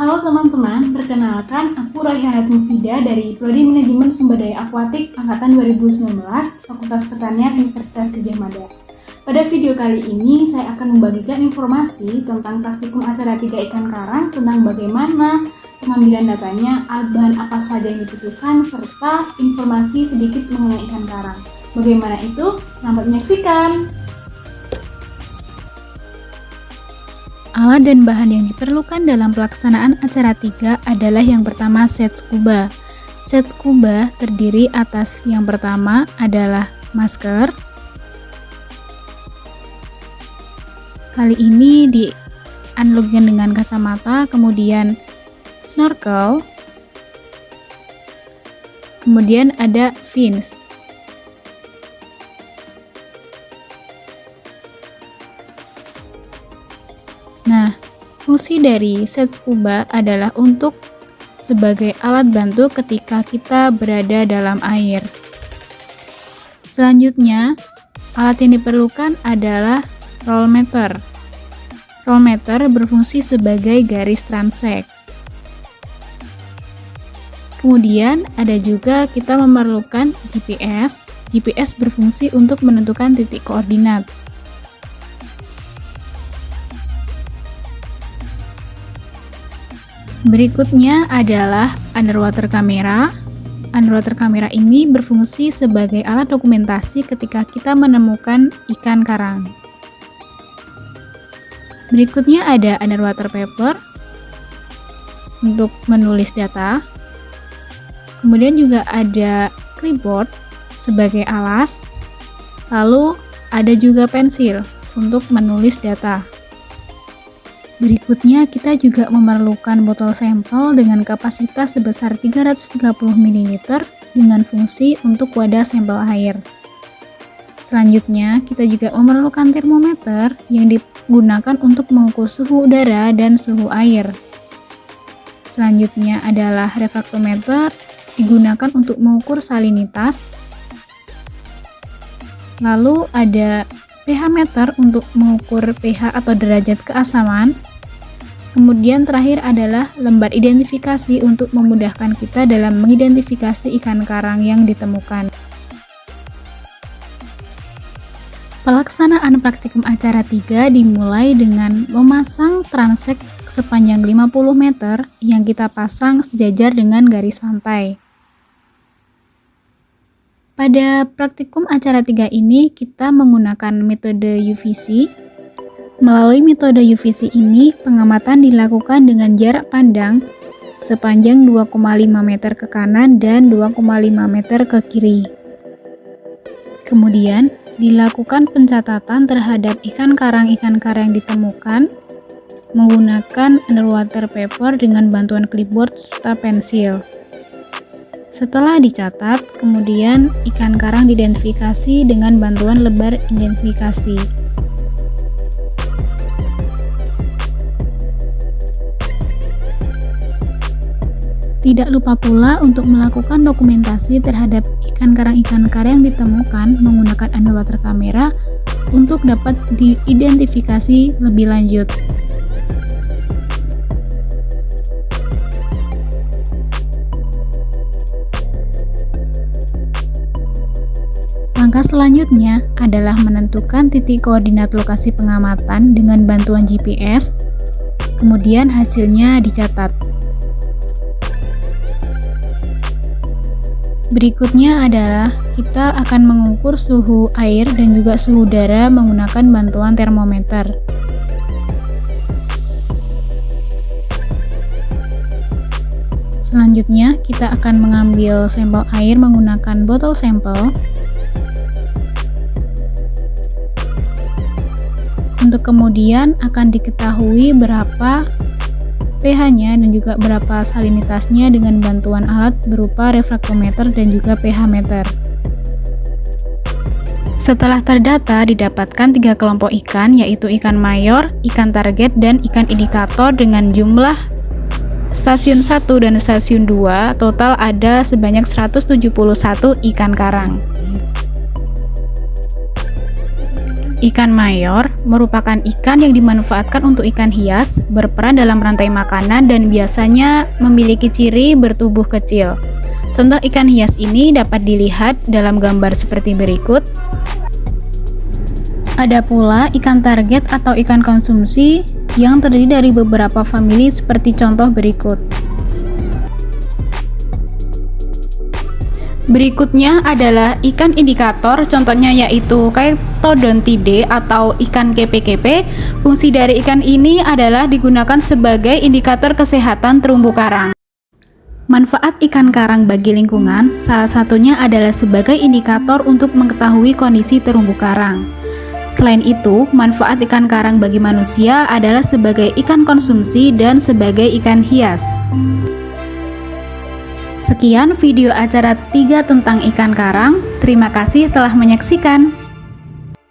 Halo teman-teman, perkenalkan aku Raihanat Mufida dari Prodi Manajemen Sumber Daya Akuatik Angkatan 2019, Fakultas Pertanian Universitas Gadjah Mada. Pada video kali ini, saya akan membagikan informasi tentang praktikum acara 3 ikan karang, tentang bagaimana pengambilan datanya, alat bahan apa saja yang dibutuhkan, serta informasi sedikit mengenai ikan karang. Bagaimana itu? Selamat menyaksikan! Alat dan bahan yang diperlukan dalam pelaksanaan acara 3 adalah yang pertama set scuba. Set scuba terdiri atas yang pertama adalah masker. Kali ini di-unlockkan dengan kacamata, kemudian snorkel, kemudian ada fins. Nah, fungsi dari set scuba adalah untuk sebagai alat bantu ketika kita berada dalam air. Selanjutnya, alat yang diperlukan adalah roll meter. Roll meter berfungsi sebagai garis transek. Kemudian ada juga kita memerlukan GPS. GPS berfungsi untuk menentukan titik koordinat. Berikutnya adalah underwater camera. Underwater camera ini berfungsi sebagai alat dokumentasi ketika kita menemukan ikan karang. Berikutnya ada underwater paper untuk menulis data. Kemudian juga ada clipboard sebagai alas. Lalu ada juga pensil untuk menulis data. Berikutnya kita juga memerlukan botol sampel dengan kapasitas sebesar 330 ml dengan fungsi untuk wadah sampel air. Selanjutnya kita juga memerlukan termometer yang digunakan untuk mengukur suhu udara dan suhu air. Selanjutnya adalah refraktometer digunakan untuk mengukur salinitas. Lalu ada pH meter untuk mengukur pH atau derajat keasaman. Kemudian terakhir adalah lembar identifikasi untuk memudahkan kita dalam mengidentifikasi ikan karang yang ditemukan. Pelaksanaan praktikum acara 3 dimulai dengan memasang transek sepanjang 50 meter yang kita pasang sejajar dengan garis pantai. Pada praktikum acara 3 ini kita menggunakan metode UVC. Melalui metode UVC ini, pengamatan dilakukan dengan jarak pandang sepanjang 2,5 meter ke kanan dan 2,5 meter ke kiri. Kemudian, dilakukan pencatatan terhadap ikan karang yang ditemukan menggunakan underwater paper dengan bantuan clipboard serta pensil. Setelah dicatat, kemudian ikan karang diidentifikasi dengan bantuan lebar identifikasi. Tidak lupa pula untuk melakukan dokumentasi terhadap ikan karang yang ditemukan menggunakan underwater camera untuk dapat diidentifikasi lebih lanjut. Langkah selanjutnya adalah menentukan titik koordinat lokasi pengamatan dengan bantuan GPS, kemudian hasilnya dicatat. Berikutnya adalah kita akan mengukur suhu air dan juga suhu udara menggunakan bantuan termometer. Selanjutnya, kita akan mengambil sampel air menggunakan botol sampel. Untuk kemudian akan diketahui berapa pH-nya dan juga berapa salinitasnya dengan bantuan alat berupa refraktometer dan juga pH meter. Setelah terdata, didapatkan 3 kelompok ikan, yaitu ikan mayor, ikan target, dan ikan indikator dengan jumlah stasiun 1 dan stasiun 2, total ada sebanyak 171 ikan karang. Ikan mayor merupakan ikan yang dimanfaatkan untuk ikan hias, berperan dalam rantai makanan dan biasanya memiliki ciri bertubuh kecil. Contoh ikan hias ini dapat dilihat dalam gambar seperti berikut. Ada pula ikan target atau ikan konsumsi yang terdiri dari beberapa famili seperti contoh berikut. Berikutnya adalah ikan indikator, contohnya yaitu Chaetodontide atau ikan kepe-kepe. Fungsi dari ikan ini adalah digunakan sebagai indikator kesehatan terumbu karang. Manfaat ikan karang bagi lingkungan, salah satunya adalah sebagai indikator untuk mengetahui kondisi terumbu karang. Selain itu, manfaat ikan karang bagi manusia adalah sebagai ikan konsumsi dan sebagai ikan hias. Sekian video acara 3 tentang ikan karang. Terima kasih telah menyaksikan.